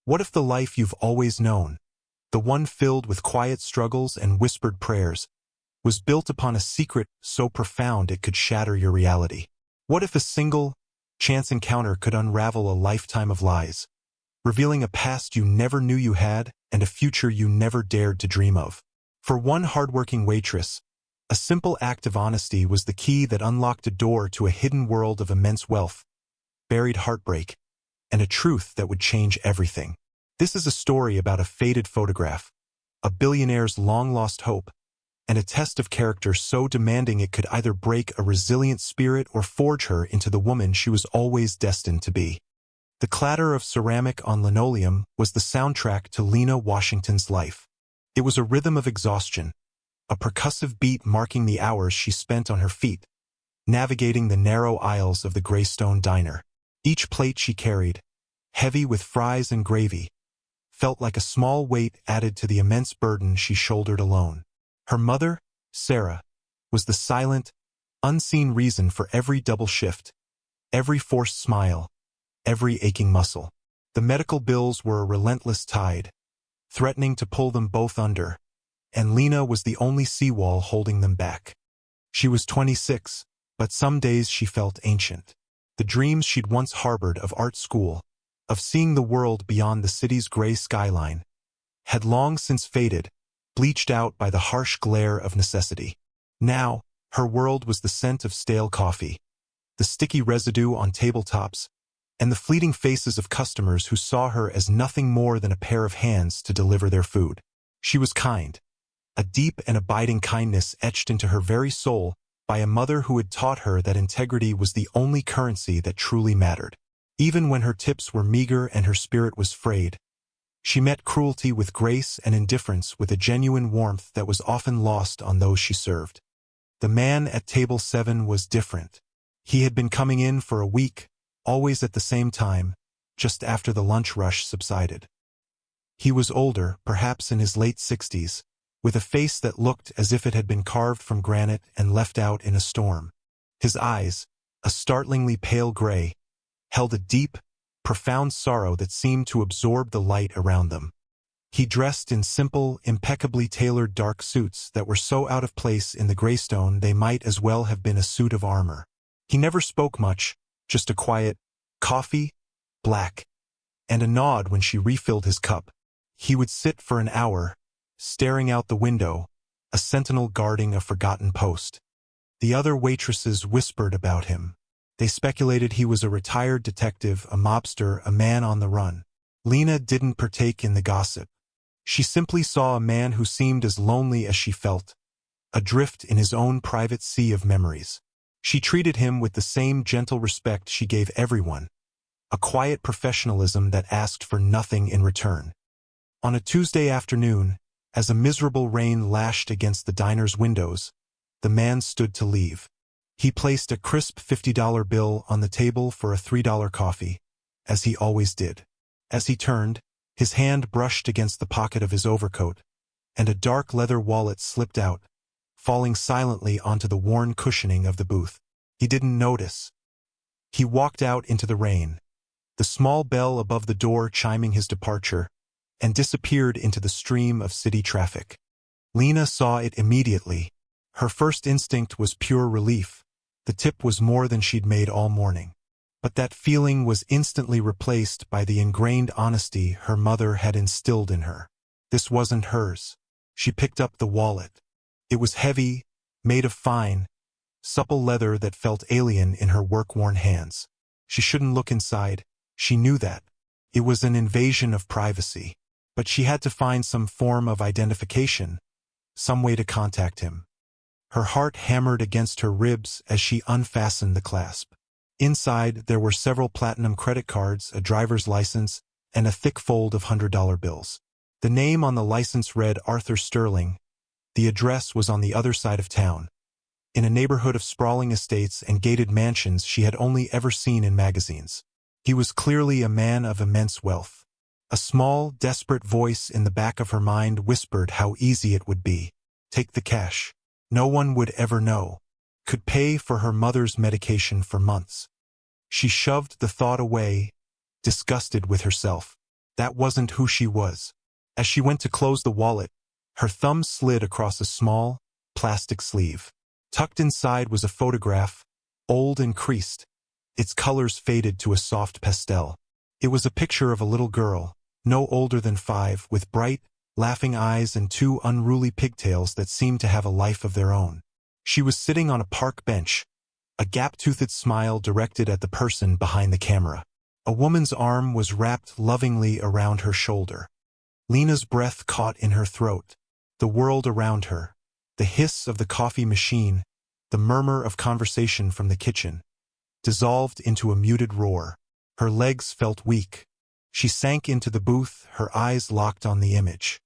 What if the life you've always known, the one filled with quiet struggles and whispered prayers, was built upon a secret so profound it could shatter your reality? What if a single, chance encounter could unravel a lifetime of lies, revealing a past you never knew you had and a future you never dared to dream of? For one hardworking waitress, a simple act of honesty was the key that unlocked a door to a hidden world of immense wealth, buried heartbreak, and a truth that would change everything. This is a story about a faded photograph, a billionaire's long-lost hope, and a test of character so demanding it could either break a resilient spirit or forge her into the woman she was always destined to be. The clatter of ceramic on linoleum was the soundtrack to Lena Washington's life. It was a rhythm of exhaustion, a percussive beat marking the hours she spent on her feet, navigating the narrow aisles of the Greystone diner. Each plate she carried, heavy with fries and gravy, felt like a small weight added to the immense burden she shouldered alone. Her mother, Sarah, was the silent, unseen reason for every double shift, every forced smile, every aching muscle. The medical bills were a relentless tide, threatening to pull them both under, and Lena was the only seawall holding them back. She was 26, but some days she felt ancient. The dreams she'd once harbored of art school, of seeing the world beyond the city's gray skyline, had long since faded, bleached out by the harsh glare of necessity. Now, her world was the scent of stale coffee, the sticky residue on tabletops, and the fleeting faces of customers who saw her as nothing more than a pair of hands to deliver their food. She was kind, a deep and abiding kindness etched into her very soul by a mother who had taught her that integrity was the only currency that truly mattered. Even when her tips were meager and her spirit was frayed, she met cruelty with grace and indifference with a genuine warmth that was often lost on those she served. The man at table 7 was different. He had been coming in for a week, always at the same time, just after the lunch rush subsided. He was older, perhaps in his late 60s, with a face that looked as if it had been carved from granite and left out in a storm. His eyes, a startlingly pale gray, held a deep, profound sorrow that seemed to absorb the light around them. He dressed in simple, impeccably tailored dark suits that were so out of place in the Greystone they might as well have been a suit of armor. He never spoke much, just a quiet, "Coffee, black," and a nod when she refilled his cup. He would sit for an hour, staring out the window, a sentinel guarding a forgotten post. The other waitresses whispered about him. They speculated he was a retired detective, a mobster, a man on the run. Lena didn't partake in the gossip. She simply saw a man who seemed as lonely as she felt, adrift in his own private sea of memories. She treated him with the same gentle respect she gave everyone, a quiet professionalism that asked for nothing in return. On a Tuesday afternoon, as a miserable rain lashed against the diner's windows, the man stood to leave. He placed a crisp $50 bill on the table for a $3 coffee, as he always did. As he turned, his hand brushed against the pocket of his overcoat, and a dark leather wallet slipped out, falling silently onto the worn cushioning of the booth. He didn't notice. He walked out into the rain, the small bell above the door chiming his departure, and disappeared into the stream of city traffic. Lena saw it immediately. Her first instinct was pure relief. The tip was more than she'd made all morning. But that feeling was instantly replaced by the ingrained honesty her mother had instilled in her. This wasn't hers. She picked up the wallet. It was heavy, made of fine, supple leather that felt alien in her work-worn hands. She shouldn't look inside. She knew that. It was an invasion of privacy. But she had to find some form of identification, some way to contact him. Her heart hammered against her ribs as she unfastened the clasp. Inside, there were several platinum credit cards, a driver's license, and a thick fold of $100 bills. The name on the license read Arthur Sterling. The address was on the other side of town, in a neighborhood of sprawling estates and gated mansions she had only ever seen in magazines. He was clearly a man of immense wealth. A small, desperate voice in the back of her mind whispered how easy it would be. Take the cash. No one would ever know. Could pay for her mother's medication for months. She shoved the thought away, disgusted with herself. That wasn't who she was. As she went to close the wallet, her thumb slid across a small, plastic sleeve. Tucked inside was a photograph, old and creased, its colors faded to a soft pastel. It was a picture of a little girl, no older than 5, with bright, laughing eyes and 2 unruly pigtails that seemed to have a life of their own. She was sitting on a park bench, a gap-toothed smile directed at the person behind the camera. A woman's arm was wrapped lovingly around her shoulder. Lena's breath caught in her throat. The world around her, the hiss of the coffee machine, the murmur of conversation from the kitchen, dissolved into a muted roar. Her legs felt weak. She sank into the booth, her eyes locked on the image.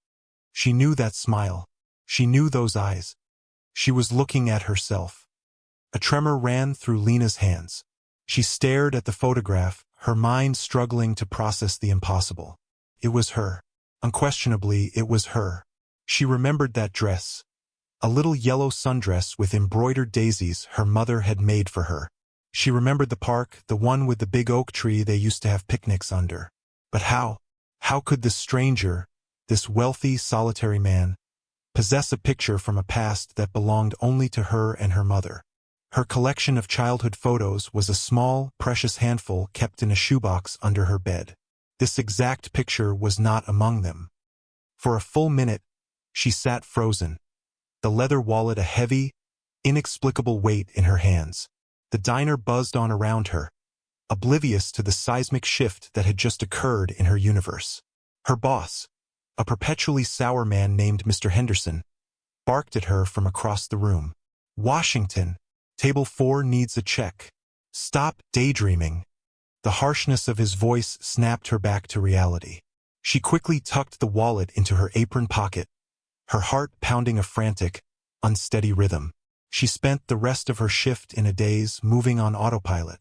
She knew that smile. She knew those eyes. She was looking at herself. A tremor ran through Lena's hands. She stared at the photograph, her mind struggling to process the impossible. It was her. Unquestionably, it was her. She remembered that dress. A little yellow sundress with embroidered daisies her mother had made for her. She remembered the park, the one with the big oak tree they used to have picnics under. But how? How could this stranger, this wealthy, solitary man, possess a picture from a past that belonged only to her and her mother? Her collection of childhood photos was a small, precious handful kept in a shoebox under her bed. This exact picture was not among them. For a full minute, she sat frozen, the leather wallet a heavy, inexplicable weight in her hands. The diner buzzed on around her, oblivious to the seismic shift that had just occurred in her universe. Her boss, a perpetually sour man named Mr. Henderson, barked at her from across the room. "Washington, table 4 needs a check. Stop daydreaming." The harshness of his voice snapped her back to reality. She quickly tucked the wallet into her apron pocket, her heart pounding a frantic, unsteady rhythm. She spent the rest of her shift in a daze, moving on autopilot.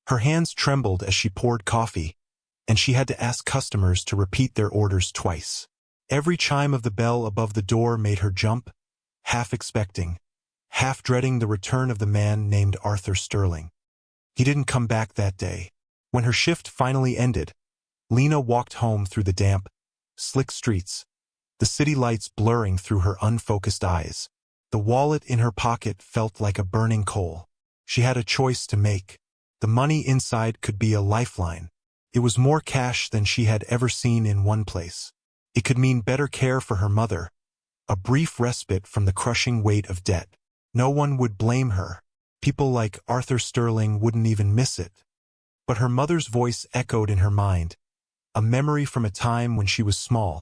Her hands trembled as she poured coffee, and she had to ask customers to repeat their orders twice. Every chime of the bell above the door made her jump, half expecting, half dreading the return of the man named Arthur Sterling. He didn't come back that day. When her shift finally ended, Lena walked home through the damp, slick streets, the city lights blurring through her unfocused eyes. The wallet in her pocket felt like a burning coal. She had a choice to make. The money inside could be a lifeline. It was more cash than she had ever seen in one place. It could mean better care for her mother, a brief respite from the crushing weight of debt. No one would blame her. People like Arthur Sterling wouldn't even miss it. But her mother's voice echoed in her mind, a memory from a time when she was small,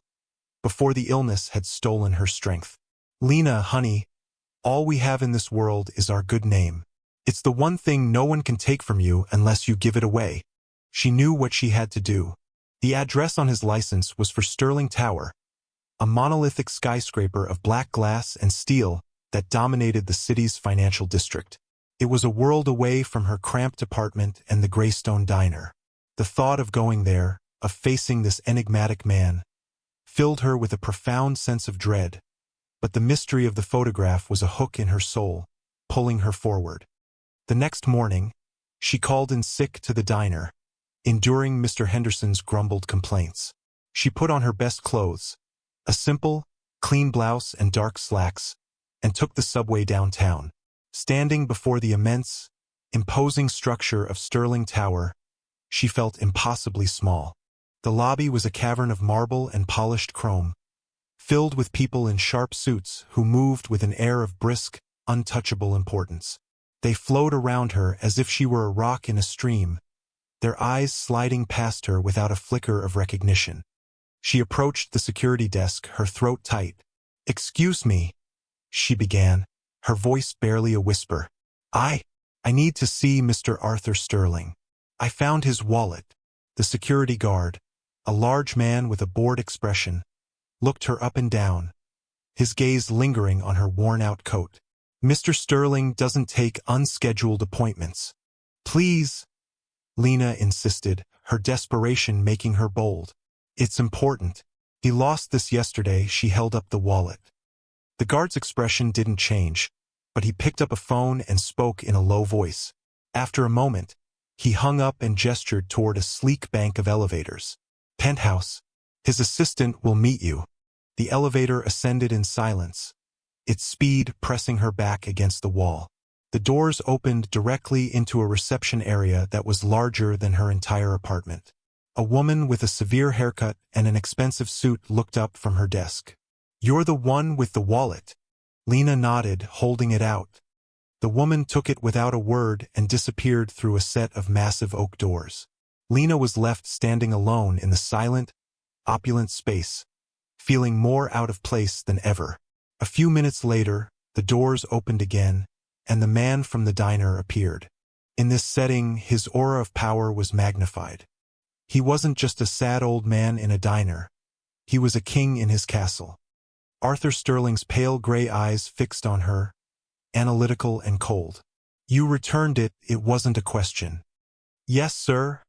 before the illness had stolen her strength. "Lena, honey, all we have in this world is our good name. It's the one thing no one can take from you unless you give it away." She knew what she had to do. The address on his license was for Sterling Tower, a monolithic skyscraper of black glass and steel that dominated the city's financial district. It was a world away from her cramped apartment and the Greystone Diner. The thought of going there, of facing this enigmatic man, filled her with a profound sense of dread, but the mystery of the photograph was a hook in her soul, pulling her forward. The next morning, she called in sick to the diner, enduring Mr. Henderson's grumbled complaints. She put on her best clothes, a simple, clean blouse and dark slacks, and took the subway downtown. Standing before the immense, imposing structure of Sterling Tower, she felt impossibly small. The lobby was a cavern of marble and polished chrome, filled with people in sharp suits who moved with an air of brisk, untouchable importance. They flowed around her as if she were a rock in a stream, their eyes sliding past her without a flicker of recognition. She approached the security desk, her throat tight. "Excuse me," she began, her voice barely a whisper. I need to see Mr. Arthur Sterling. I found his wallet." The security guard, a large man with a bored expression, looked her up and down, his gaze lingering on her worn-out coat. "Mr. Sterling doesn't take unscheduled appointments." "Please," Lena insisted, her desperation making her bold. "It's important. He lost this yesterday." She held up the wallet. The guard's expression didn't change, but he picked up a phone and spoke in a low voice. After a moment, he hung up and gestured toward a sleek bank of elevators. "Penthouse, His assistant will meet you. The elevator ascended in silence, its speed pressing her back against the wall. The doors opened directly into a reception area that was larger than her entire apartment. A woman with a severe haircut and an expensive suit looked up from her desk. "You're the one with the wallet." Lena nodded, holding it out. The woman took it without a word and disappeared through a set of massive oak doors. Lena was left standing alone in the silent, opulent space, feeling more out of place than ever. A few minutes later, the doors opened again, and the man from the diner appeared. In this setting, his aura of power was magnified. He wasn't just a sad old man in a diner. He was a king in his castle. Arthur Sterling's pale gray eyes fixed on her, analytical and cold. "You returned it, it wasn't a question." "Yes, sir,"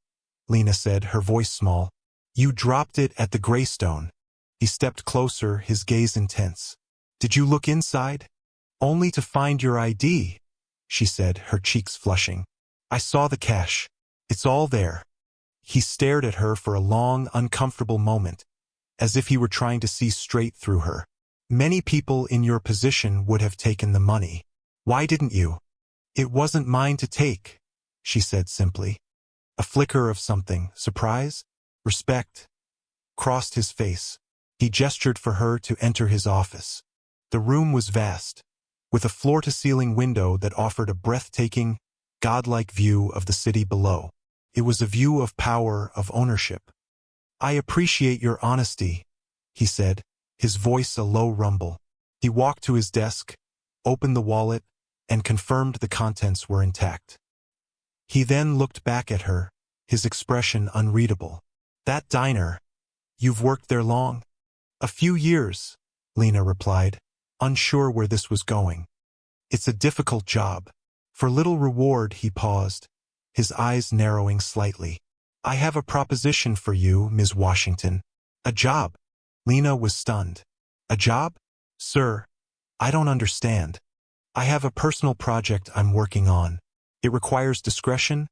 Lena said, her voice small. "You dropped it at the Greystone." He stepped closer, his gaze intense. "Did you look inside?" "Only to find your ID," she said, her cheeks flushing. "I saw the cash. It's all there." He stared at her for a long, uncomfortable moment, as if he were trying to see straight through her. "Many people in your position would have taken the money. Why didn't you?" "It wasn't mine to take," she said simply. A flicker of something, surprise, respect, crossed his face. He gestured for her to enter his office. The room was vast, with a floor-to-ceiling window that offered a breathtaking, godlike view of the city below. It was a view of power, of ownership. "I appreciate your honesty," he said, his voice a low rumble. He walked to his desk, opened the wallet, and confirmed the contents were intact. He then looked back at her, his expression unreadable. "That diner, you've worked there long?" "A few years," Lena replied, unsure where this was going. "It's a difficult job. For little reward," he paused, his eyes narrowing slightly. "I have a proposition for you, Ms. Washington." "A job?" Lena was stunned. "A job? Sir, I don't understand. I have a personal project I'm working on. It requires discretion,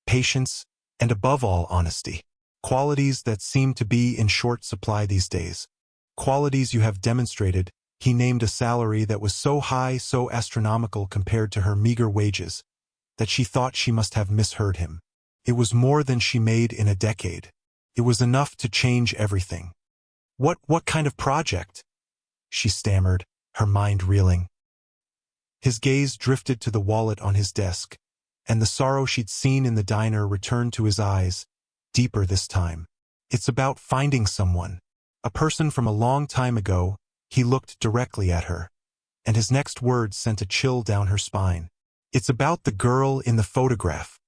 patience, and above all, honesty. Qualities that seem to be in short supply these days. Qualities you have demonstrated." He named a salary that was so high, so astronomical compared to her meager wages, that she thought she must have misheard him. It was more than she made in a decade. It was enough to change everything. What kind of project?" she stammered, her mind reeling. His gaze drifted to the wallet on his desk, and the sorrow she'd seen in the diner returned to his eyes, deeper this time. "It's about finding someone. A person from a long time ago." He looked directly at her, and his next words sent a chill down her spine. "It's about the girl in the photograph."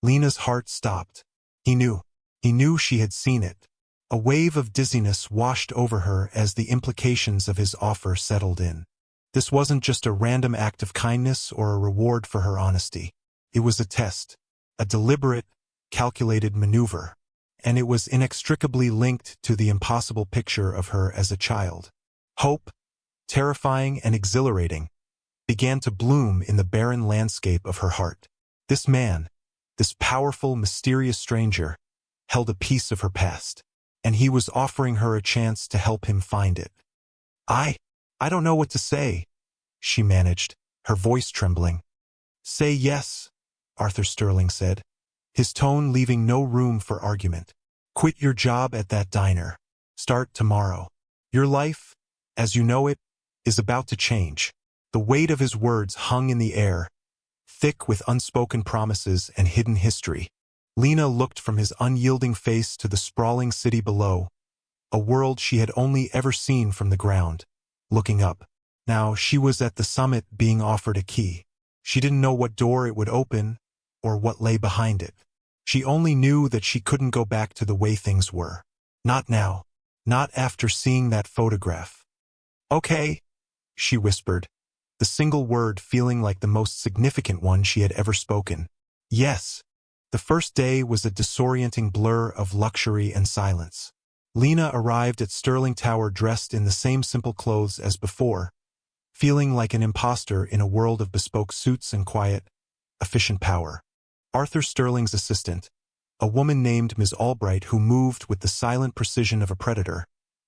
Lena's heart stopped. He knew she had seen it. A wave of dizziness washed over her as the implications of his offer settled in. This wasn't just a random act of kindness or a reward for her honesty. It was a test, a deliberate, calculated maneuver, and it was inextricably linked to the impossible picture of her as a child. Hope, terrifying and exhilarating, began to bloom in the barren landscape of her heart. This man, this powerful, mysterious stranger, held a piece of her past, and he was offering her a chance to help him find it. I don't know what to say," she managed, her voice trembling. "Say yes," Arthur Sterling said, his tone leaving no room for argument. "Quit your job at that diner. Start tomorrow. Your life, as you know it, is about to change." The weight of his words hung in the air, thick with unspoken promises and hidden history. Lena looked from his unyielding face to the sprawling city below, a world she had only ever seen from the ground. Looking up, now she was at the summit being offered a key. She didn't know what door it would open or what lay behind it. She only knew that she couldn't go back to the way things were. Not now. Not after seeing that photograph. "Okay," she whispered, the single word feeling like the most significant one she had ever spoken. Yes. The first day was a disorienting blur of luxury and silence. Lena arrived at Sterling Tower dressed in the same simple clothes as before, feeling like an imposter in a world of bespoke suits and quiet, efficient power. Arthur Sterling's assistant, A woman named Ms. Albright, who moved with the silent precision of a predator,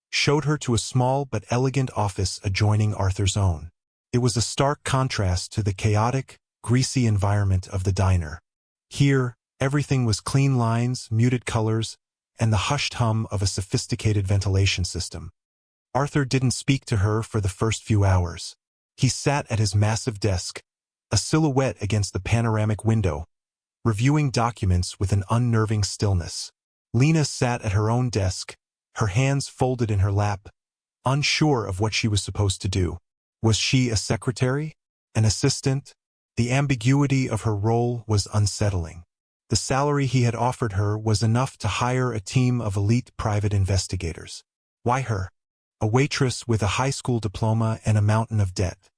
showed her to a small but elegant office adjoining Arthur's own. It was a stark contrast to the chaotic, greasy environment of the diner. Here, everything was clean lines, muted colors, and the hushed hum of a sophisticated ventilation system. Arthur didn't speak to her for the first few hours. He sat at his massive desk, a silhouette against the panoramic window, reviewing documents with an unnerving stillness. Lena sat at her own desk, her hands folded in her lap, unsure of what she was supposed to do. Was she a secretary? An assistant? The ambiguity of her role was unsettling. The salary he had offered her was enough to hire a team of elite private investigators. Why her? A waitress with a high school diploma and a mountain of debt.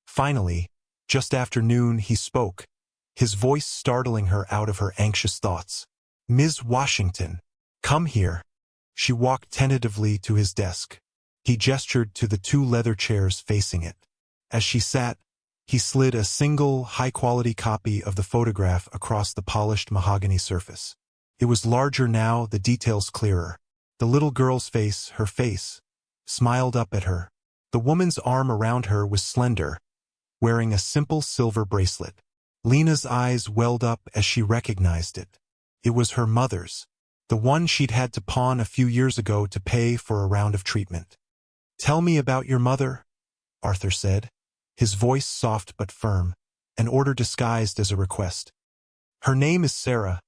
Finally, just after noon, he spoke, his voice startling her out of her anxious thoughts. "Ms. Washington, come here." She walked tentatively to his desk. He gestured to the two leather chairs facing it. As she sat, he slid a single, high-quality copy of the photograph across the polished mahogany surface. It was larger now, the details clearer. The little girl's face, her face, smiled up at her. The woman's arm around her was slender, wearing a simple silver bracelet. Lena's eyes welled up as she recognized it. It was her mother's, the one she'd had to pawn a few years ago to pay for a round of treatment. "Tell me about your mother," Arthur said, his voice soft but firm, an order disguised as a request. "Her name is Sarah,"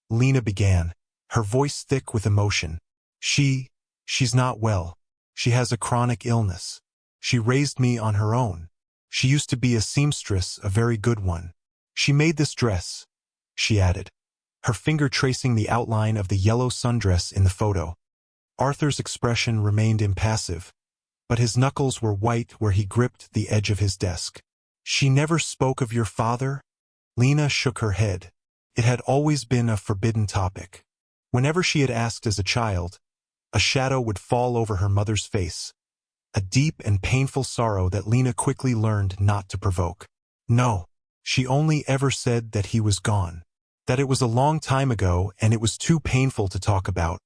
Lena began, her voice thick with emotion. She's not well. She has a chronic illness. She raised me on her own. She used to be a seamstress, a very good one. She made this dress," she added, her finger tracing the outline of the yellow sundress in the photo. Arthur's expression remained impassive, but his knuckles were white where he gripped the edge of his desk. "She never spoke of your father?" Lena shook her head. It had always been a forbidden topic. Whenever she had asked as a child, a shadow would fall over her mother's face, a deep and painful sorrow that Lena quickly learned not to provoke. No, she only ever said that he was gone, that it was a long time ago and it was too painful to talk about.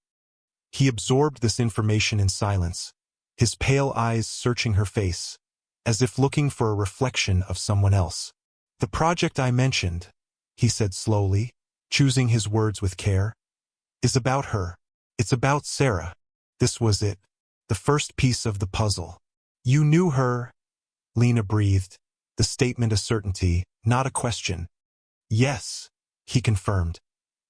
He absorbed this information in silence, his pale eyes searching her face, as if looking for a reflection of someone else. "The project I mentioned," he said slowly, choosing his words with care, "is about her. It's about Sarah." This was it, the first piece of the puzzle. "You knew her," Lena breathed, the statement a certainty, not a question. "Yes," he confirmed,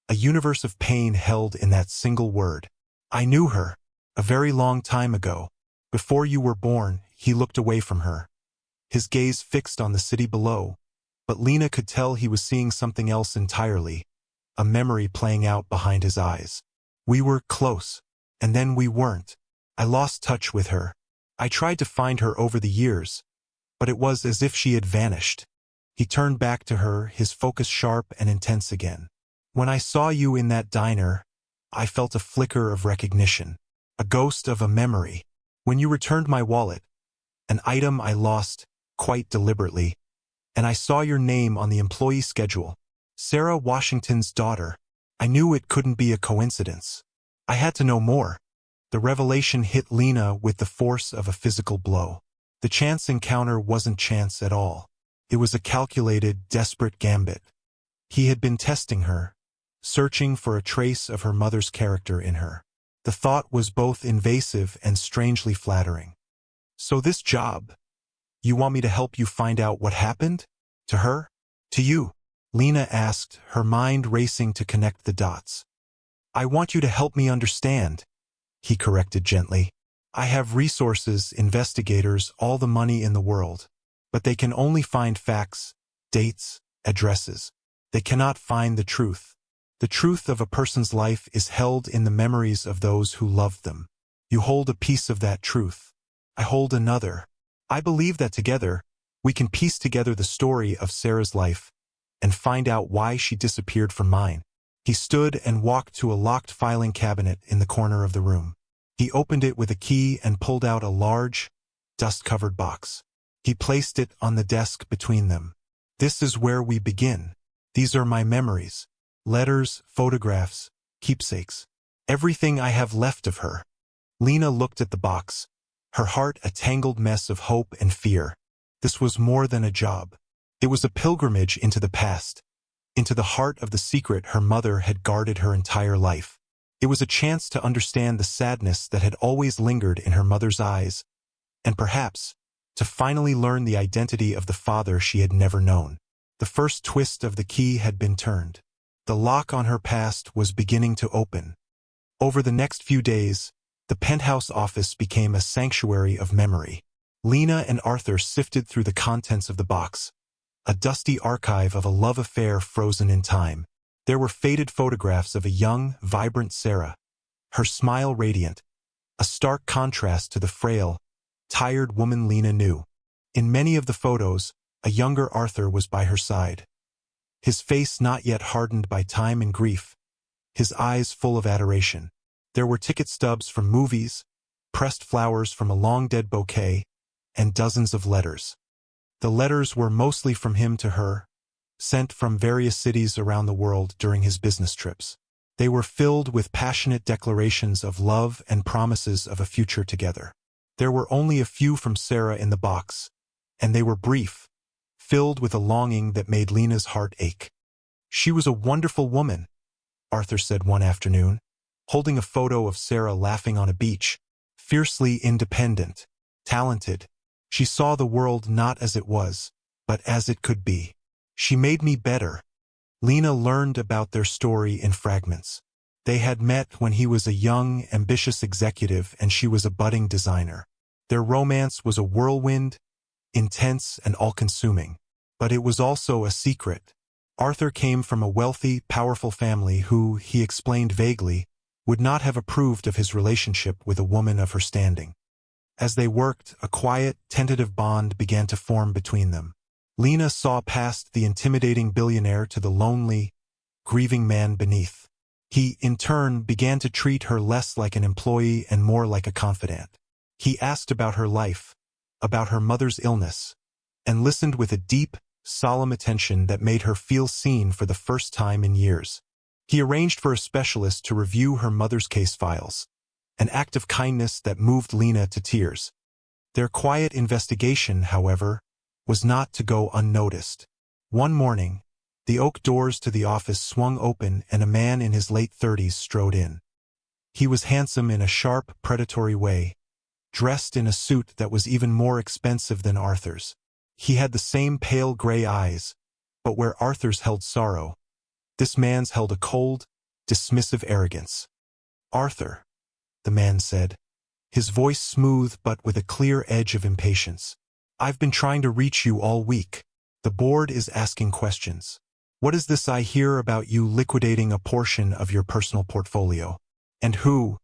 a universe of pain held in that single word. "I knew her, a very long time ago. Before you were born." He looked away from her, his gaze fixed on the city below, but Lena could tell he was seeing something else entirely, a memory playing out behind his eyes. "We were close, and then we weren't. I lost touch with her. I tried to find her over the years, but it was as if she had vanished." He turned back to her, his focus sharp and intense again. "When I saw you in that diner, I felt a flicker of recognition, a ghost of a memory. When you returned my wallet, an item I lost, quite deliberately, and I saw your name on the employee schedule, Sarah Washington's daughter, I knew it couldn't be a coincidence. I had to know more." The revelation hit Lena with the force of a physical blow. The chance encounter wasn't chance at all. It was a calculated, desperate gambit. He had been testing her, searching for a trace of her mother's character in her. The thought was both invasive and strangely flattering. "So this job, you want me to help you find out what happened? To her? To you?" Lena asked, her mind racing to connect the dots. "I want you to help me understand," he corrected gently. "I have resources, investigators, all the money in the world, but they can only find facts, dates, addresses. They cannot find the truth. The truth of a person's life is held in the memories of those who loved them. You hold a piece of that truth. I hold another. I believe that together, we can piece together the story of Sarah's life and find out why she disappeared from mine." He stood and walked to a locked filing cabinet in the corner of the room. He opened it with a key and pulled out a large, dust-covered box. He placed it on the desk between them. "This is where we begin. These are my memories. Letters, photographs, keepsakes. Everything I have left of her. Lena looked at the box, her heart a tangled mess of hope and fear. This was more than a job. It was a pilgrimage into the past, into the heart of the secret her mother had guarded her entire life. It was a chance to understand the sadness that had always lingered in her mother's eyes, and perhaps to finally learn the identity of the father she had never known. The first twist of the key had been turned. The lock on her past was beginning to open. Over the next few days, the penthouse office became a sanctuary of memory. Lena and Arthur sifted through the contents of the box, a dusty archive of a love affair frozen in time. There were faded photographs of a young, vibrant Sarah, her smile radiant, a stark contrast to the frail, tired woman Lena knew. In many of the photos, a younger Arthur was by her side. His face not yet hardened by time and grief, his eyes full of adoration. There were ticket stubs from movies, pressed flowers from a long-dead bouquet, and dozens of letters. The letters were mostly from him to her, sent from various cities around the world during his business trips. They were filled with passionate declarations of love and promises of a future together. There were only a few from Sarah in the box, and they were brief, filled with a longing that made Lena's heart ache. "She was a wonderful woman," Arthur said one afternoon, holding a photo of Sarah laughing on a beach, fiercely independent, talented. "She saw the world not as it was, but as it could be. She made me better." Lena learned about their story in fragments. They had met when he was a young, ambitious executive and she was a budding designer. Their romance was a whirlwind, intense and all-consuming. But it was also a secret. Arthur came from a wealthy, powerful family who, he explained vaguely, would not have approved of his relationship with a woman of her standing. As they worked, a quiet, tentative bond began to form between them. Lena saw past the intimidating billionaire to the lonely, grieving man beneath. He, in turn, began to treat her less like an employee and more like a confidant. He asked about her life, about her mother's illness, and listened with a deep, solemn attention that made her feel seen for the first time in years. He arranged for a specialist to review her mother's case files, an act of kindness that moved Lena to tears. Their quiet investigation, however, was not to go unnoticed. One morning, the oak doors to the office swung open and a man in his late 30s strode in. He was handsome in a sharp, predatory way, dressed in a suit that was even more expensive than Arthur's. He had the same pale gray eyes, but where Arthur's held sorrow, this man's held a cold, dismissive arrogance. "Arthur," the man said, his voice smooth but with a clear edge of impatience. "I've been trying to reach you all week. The board is asking questions. What is this I hear about you liquidating a portion of your personal portfolio? And who?"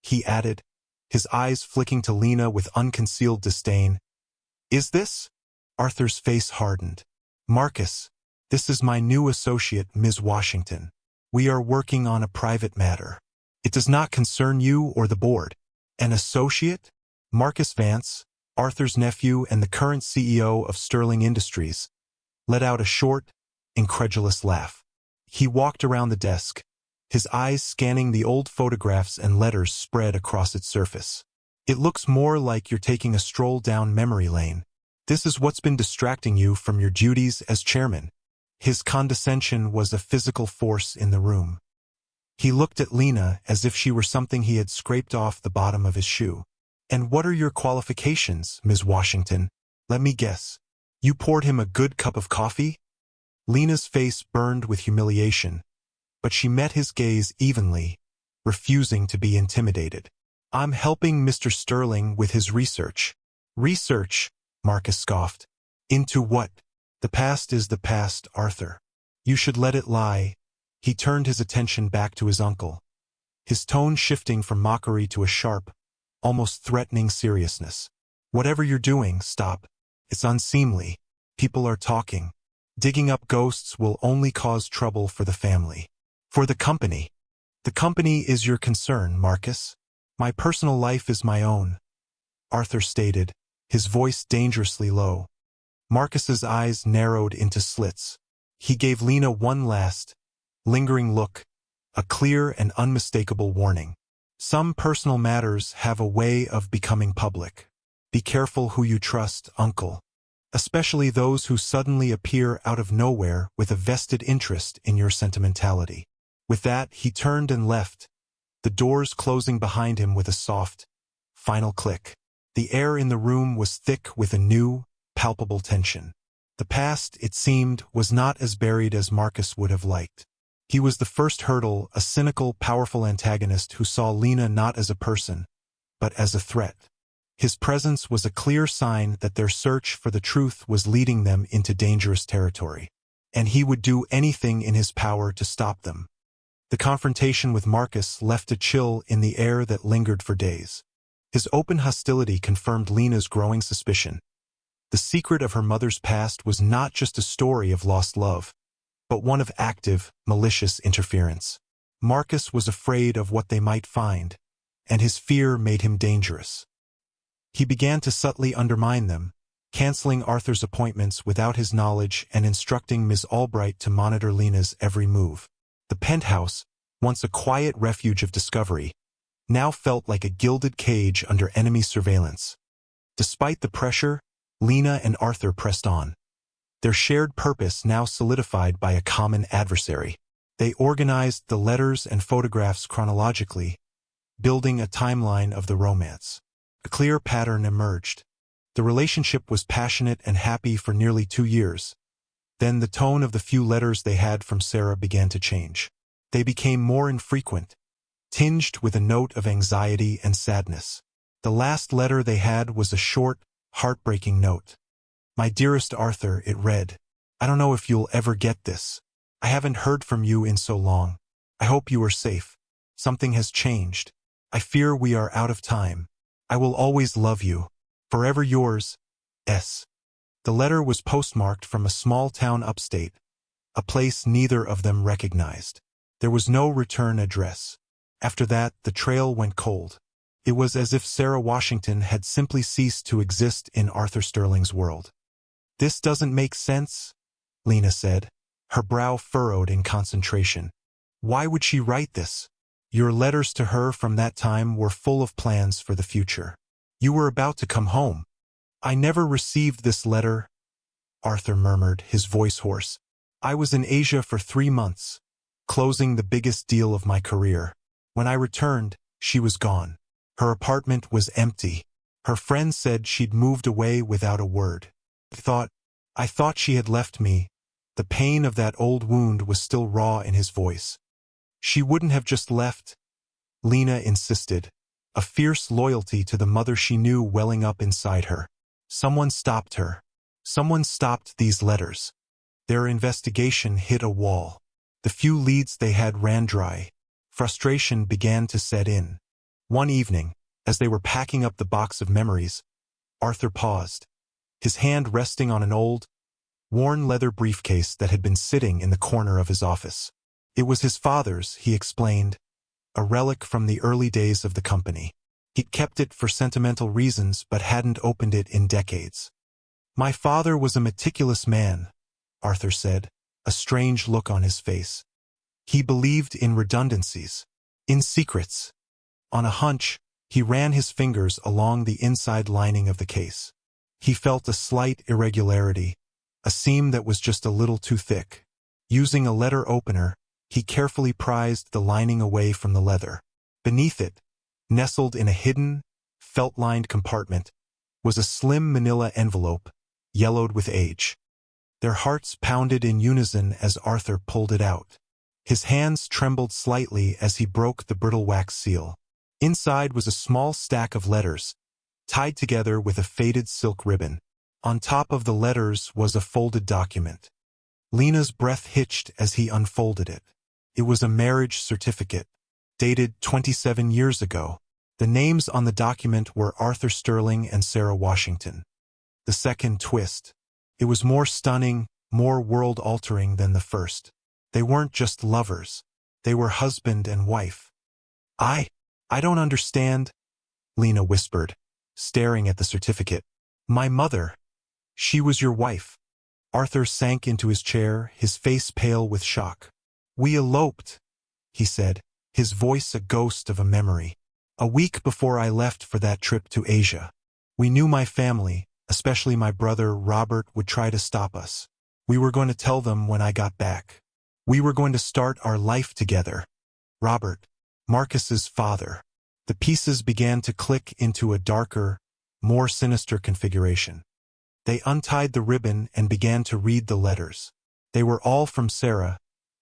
he added, his eyes flicking to Lena with unconcealed disdain. "Is this?" Arthur's face hardened. "Marcus, this is my new associate, Ms. Washington. We are working on a private matter. It does not concern you or the board." "An associate?" Marcus Vance, Arthur's nephew and the current CEO of Sterling Industries, let out a short, incredulous laugh. He walked around the desk, his eyes scanning the old photographs and letters spread across its surface. "It looks more like you're taking a stroll down memory lane. This is what's been distracting you from your duties as chairman." His condescension was a physical force in the room. He looked at Lena as if she were something he had scraped off the bottom of his shoe. "And what are your qualifications, Ms. Washington? Let me guess. You poured him a good cup of coffee?" Lena's face burned with humiliation, but she met his gaze evenly, refusing to be intimidated. "I'm helping Mr. Sterling with his research." "Research?" Marcus scoffed. "Into what?" "The past is the past, Arthur. You should let it lie." He turned his attention back to his uncle, his tone shifting from mockery to a sharp, almost threatening seriousness. "Whatever you're doing, stop. It's unseemly. People are talking. Digging up ghosts will only cause trouble for the family. For the company. The company is your concern, Marcus. My personal life is my own," Arthur stated, his voice dangerously low. Marcus's eyes narrowed into slits. He gave Lena one last, lingering look, a clear and unmistakable warning. Some personal matters have a way of becoming public. Be careful who you trust, uncle. Especially those who suddenly appear out of nowhere with a vested interest in your sentimentality. With that, he turned and left, the doors closing behind him with a soft, final click. The air in the room was thick with a new, palpable tension. The past, it seemed, was not as buried as Marcus would have liked. He was the first hurdle, a cynical, powerful antagonist who saw Lena not as a person, but as a threat. His presence was a clear sign that their search for the truth was leading them into dangerous territory, and he would do anything in his power to stop them. The confrontation with Marcus left a chill in the air that lingered for days. His open hostility confirmed Lena's growing suspicion. The secret of her mother's past was not just a story of lost love, but one of active, malicious interference. Marcus was afraid of what they might find, and his fear made him dangerous. He began to subtly undermine them, canceling Arthur's appointments without his knowledge and instructing Ms. Albright to monitor Lena's every move. The penthouse, once a quiet refuge of discovery, now felt like a gilded cage under enemy surveillance. Despite the pressure, Lena and Arthur pressed on. Their shared purpose now solidified by a common adversary. They organized the letters and photographs chronologically, building a timeline of the romance. A clear pattern emerged. The relationship was passionate and happy for nearly 2 years. Then the tone of the few letters they had from Sarah began to change. They became more infrequent, tinged with a note of anxiety and sadness. The last letter they had was a short, heartbreaking note. "My dearest Arthur," it read, "I don't know if you'll ever get this. I haven't heard from you in so long. I hope you are safe. Something has changed. I fear we are out of time. I will always love you. Forever yours, S." The letter was postmarked from a small town upstate, a place neither of them recognized. There was no return address. After that, the trail went cold. It was as if Sarah Washington had simply ceased to exist in Arthur Sterling's world. "This doesn't make sense," Lena said, her brow furrowed in concentration. "Why would she write this? Your letters to her from that time were full of plans for the future. You were about to come home." "I never received this letter," Arthur murmured, his voice hoarse. "I was in Asia for 3 months, closing the biggest deal of my career. When I returned, she was gone. Her apartment was empty. Her friends said she'd moved away without a word. I thought she had left me." The pain of that old wound was still raw in his voice. "She wouldn't have just left," Lena insisted, a fierce loyalty to the mother she knew welling up inside her. "Someone stopped her. Someone stopped these letters." Their investigation hit a wall. The few leads they had ran dry. Frustration began to set in. One evening, as they were packing up the box of memories, Arthur paused, his hand resting on an old, worn leather briefcase that had been sitting in the corner of his office. It was his father's, he explained, a relic from the early days of the company. He'd kept it for sentimental reasons but hadn't opened it in decades. "My father was a meticulous man," Arthur said, a strange look on his face. "He believed in redundancies, in secrets." On a hunch, he ran his fingers along the inside lining of the case. He felt a slight irregularity, a seam that was just a little too thick. Using a letter opener, he carefully prized the lining away from the leather. Beneath it, nestled in a hidden, felt-lined compartment, was a slim manila envelope, yellowed with age. Their hearts pounded in unison as Arthur pulled it out. His hands trembled slightly as he broke the brittle wax seal. Inside was a small stack of letters, tied together with a faded silk ribbon. On top of the letters was a folded document. Lena's breath hitched as he unfolded it. It was a marriage certificate, dated 27 years ago. The names on the document were Arthur Sterling and Sarah Washington. The second twist. It was more stunning, more world-altering than the first. They weren't just lovers. They were husband and wife. I don't understand," Lena whispered, staring at the certificate. "My mother. She was your wife." Arthur sank into his chair, his face pale with shock. "We eloped," he said, his voice a ghost of a memory. "A week before I left for that trip to Asia. We knew my family, especially my brother Robert, would try to stop us. We were going to tell them when I got back. We were going to start our life together." Robert, Marcus's father. The pieces began to click into a darker, more sinister configuration. They untied the ribbon and began to read the letters. They were all from Sarah,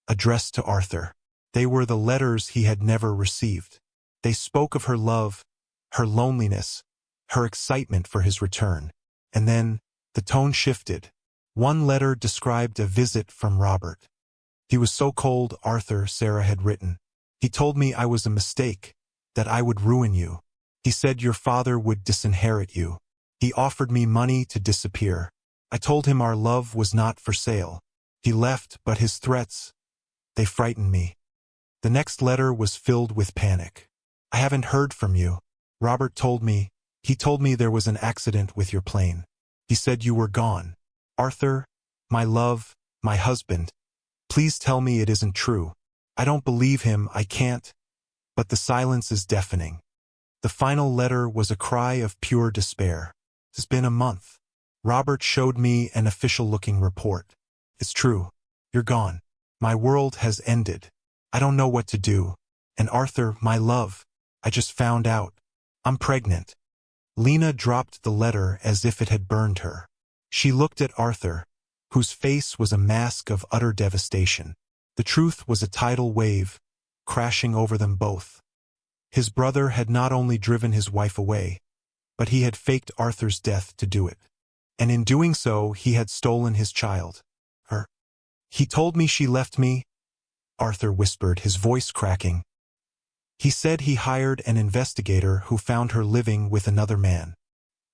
addressed to Arthur. They were the letters he had never received. They spoke of her love, her loneliness, her excitement for his return. And then, the tone shifted. One letter described a visit from Robert. "He was so cold, Arthur," Sarah had written. "He told me I was a mistake, that I would ruin you. He said your father would disinherit you. He offered me money to disappear. I told him our love was not for sale. He left, but his threats, they frightened me." The next letter was filled with panic. "I haven't heard from you. Robert told me, he told me there was an accident with your plane. He said you were gone. Arthur, my love, my husband, please tell me it isn't true. I don't believe him, I can't." But the silence is deafening. The final letter was a cry of pure despair. "It's been a month. Robert showed me an official-looking report. It's true. You're gone. My world has ended. I don't know what to do. And Arthur, my love, I just found out. I'm pregnant." Lena dropped the letter as if it had burned her. She looked at Arthur, whose face was a mask of utter devastation. The truth was a tidal wave, crashing over them both. His brother had not only driven his wife away, but he had faked Arthur's death to do it. And in doing so, he had stolen his child. Her. "He told me she left me," Arthur whispered, his voice cracking. "He said he hired an investigator who found her living with another man.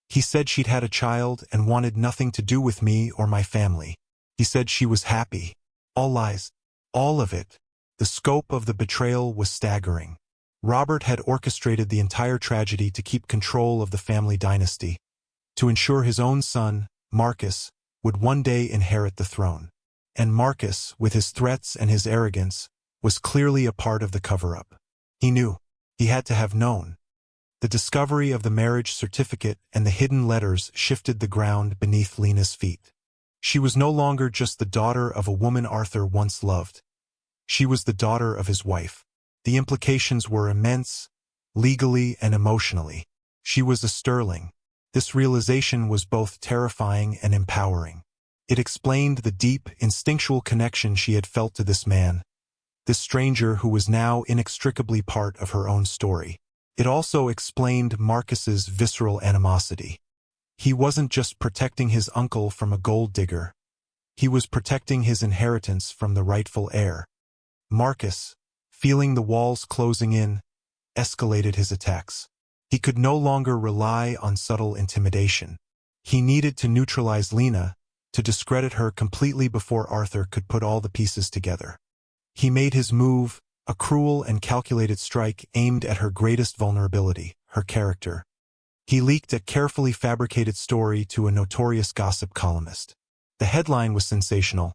He said she'd had a child and wanted nothing to do with me or my family. He said she was happy. All lies. All of it." The scope of the betrayal was staggering. Robert had orchestrated the entire tragedy to keep control of the family dynasty, to ensure his own son, Marcus, would one day inherit the throne. And Marcus, with his threats and his arrogance, was clearly a part of the cover-up. He knew. He had to have known. The discovery of the marriage certificate and the hidden letters shifted the ground beneath Lena's feet. She was no longer just the daughter of a woman Arthur once loved. She was the daughter of his wife. The implications were immense, legally and emotionally. She was a Sterling. This realization was both terrifying and empowering. It explained the deep, instinctual connection she had felt to this man, this stranger who was now inextricably part of her own story. It also explained Marcus's visceral animosity. He wasn't just protecting his uncle from a gold digger. He was protecting his inheritance from the rightful heir. Marcus, feeling the walls closing in, escalated his attacks. He could no longer rely on subtle intimidation. He needed to neutralize Lena, to discredit her completely before Arthur could put all the pieces together. He made his move, a cruel and calculated strike aimed at her greatest vulnerability, her character. He leaked a carefully fabricated story to a notorious gossip columnist. The headline was sensational.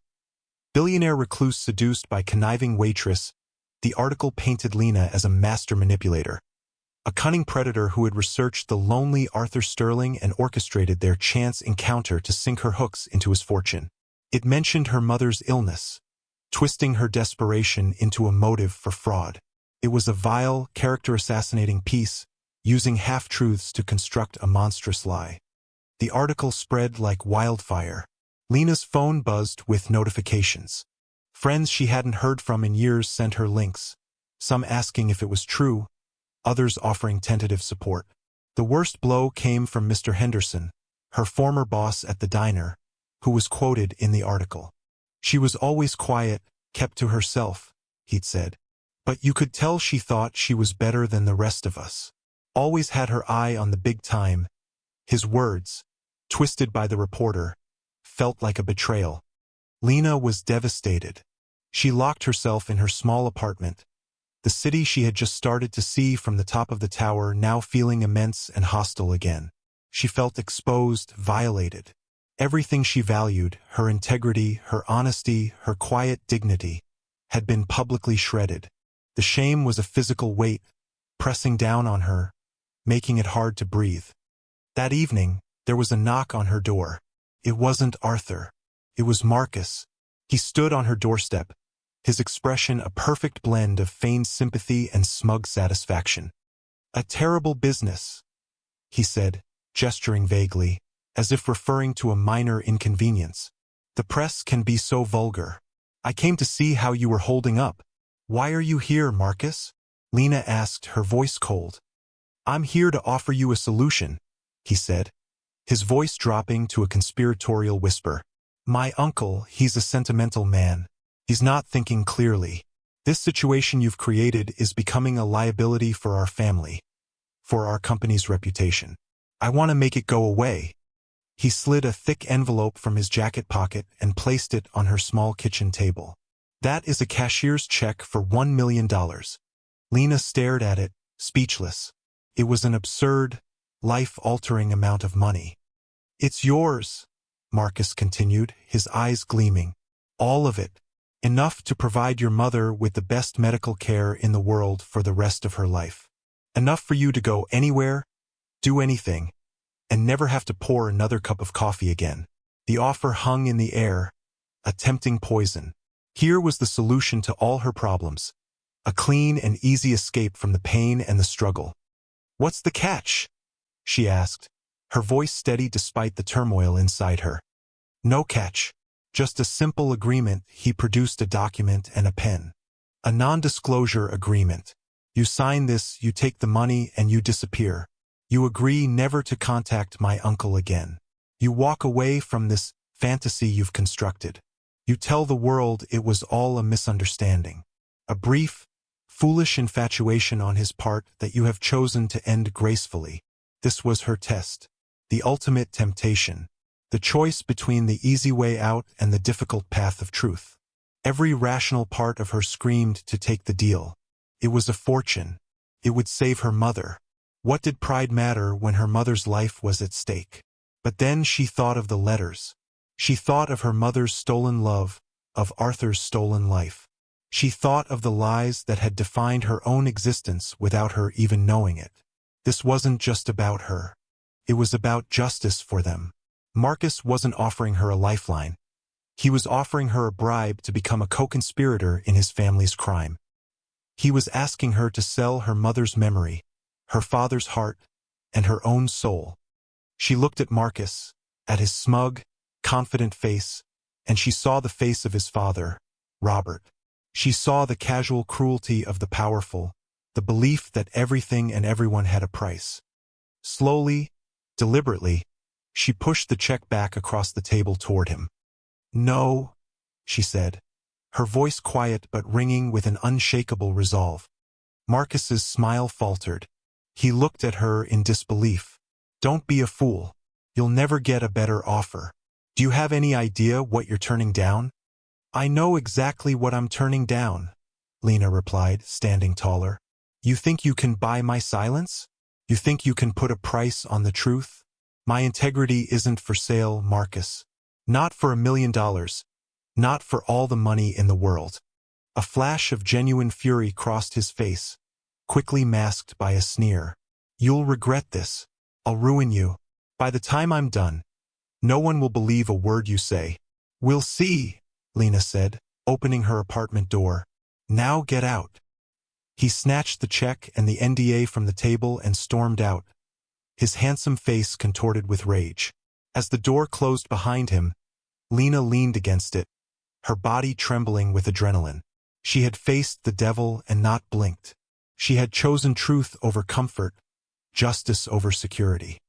"Billionaire recluse seduced by conniving waitress." The article painted Lena as a master manipulator, a cunning predator who had researched the lonely Arthur Sterling and orchestrated their chance encounter to sink her hooks into his fortune. It mentioned her mother's illness, twisting her desperation into a motive for fraud. It was a vile, character-assassinating piece, using half-truths to construct a monstrous lie. The article spread like wildfire. Lena's phone buzzed with notifications. Friends she hadn't heard from in years sent her links, some asking if it was true, others offering tentative support. The worst blow came from Mr. Henderson, her former boss at the diner, who was quoted in the article. "She was always quiet, kept to herself," he'd said. "But you could tell she thought she was better than the rest of us. Always had her eye on the big time." His words, twisted by the reporter, felt like a betrayal. Lena was devastated. She locked herself in her small apartment, the city she had just started to see from the top of the tower now feeling immense and hostile again. She felt exposed, violated. Everything she valued, her integrity, her honesty, her quiet dignity, had been publicly shredded. The shame was a physical weight, pressing down on her, making it hard to breathe. That evening, there was a knock on her door. It wasn't Arthur. It was Marcus. He stood on her doorstep, his expression a perfect blend of feigned sympathy and smug satisfaction. "A terrible business," he said, gesturing vaguely, as if referring to a minor inconvenience. "The press can be so vulgar. I came to see how you were holding up." "Why are you here, Marcus?" Lena asked, her voice cold. "I'm here to offer you a solution," he said, his voice dropping to a conspiratorial whisper. "My uncle, he's a sentimental man. He's not thinking clearly. This situation you've created is becoming a liability for our family, for our company's reputation. I want to make it go away." He slid a thick envelope from his jacket pocket and placed it on her small kitchen table. "That is a cashier's check for $1 million. Lena stared at it, speechless. It was an absurd, life-altering amount of money. "It's yours," Marcus continued, his eyes gleaming. "All of it. Enough to provide your mother with the best medical care in the world for the rest of her life. Enough for you to go anywhere, do anything, and never have to pour another cup of coffee again." The offer hung in the air, a tempting poison. Here was the solution to all her problems, a clean and easy escape from the pain and the struggle. "What's the catch?" she asked, her voice steady despite the turmoil inside her. "No catch. Just a simple agreement." He produced a document and a pen. "A non-disclosure agreement. You sign this, you take the money, and you disappear. You agree never to contact my uncle again. You walk away from this fantasy you've constructed. You tell the world it was all a misunderstanding, a brief, foolish infatuation on his part that you have chosen to end gracefully." This was her test, the ultimate temptation, the choice between the easy way out and the difficult path of truth. Every rational part of her screamed to take the deal. It was a fortune. It would save her mother. What did pride matter when her mother's life was at stake? But then she thought of the letters. She thought of her mother's stolen love, of Arthur's stolen life. She thought of the lies that had defined her own existence without her even knowing it. This wasn't just about her. It was about justice for them. Marcus wasn't offering her a lifeline. He was offering her a bribe to become a co-conspirator in his family's crime. He was asking her to sell her mother's memory, her father's heart, and her own soul. She looked at Marcus, at his smug, confident face, and she saw the face of his father, Robert. She saw the casual cruelty of the powerful, the belief that everything and everyone had a price. Slowly, deliberately, she pushed the check back across the table toward him. "No," she said, her voice quiet but ringing with an unshakable resolve. Marcus's smile faltered. He looked at her in disbelief. "Don't be a fool. You'll never get a better offer. Do you have any idea what you're turning down?" "I know exactly what I'm turning down," Lena replied, standing taller. "You think you can buy my silence? You think you can put a price on the truth? My integrity isn't for sale, Marcus. Not for $1 million. Not for all the money in the world." A flash of genuine fury crossed his face, quickly masked by a sneer. "You'll regret this. I'll ruin you. By the time I'm done, no one will believe a word you say." "We'll see," Lena said, opening her apartment door. "Now get out." He snatched the check and the NDA from the table and stormed out, his handsome face contorted with rage. As the door closed behind him, Lena leaned against it, her body trembling with adrenaline. She had faced the devil and not blinked. She had chosen truth over comfort, justice over security.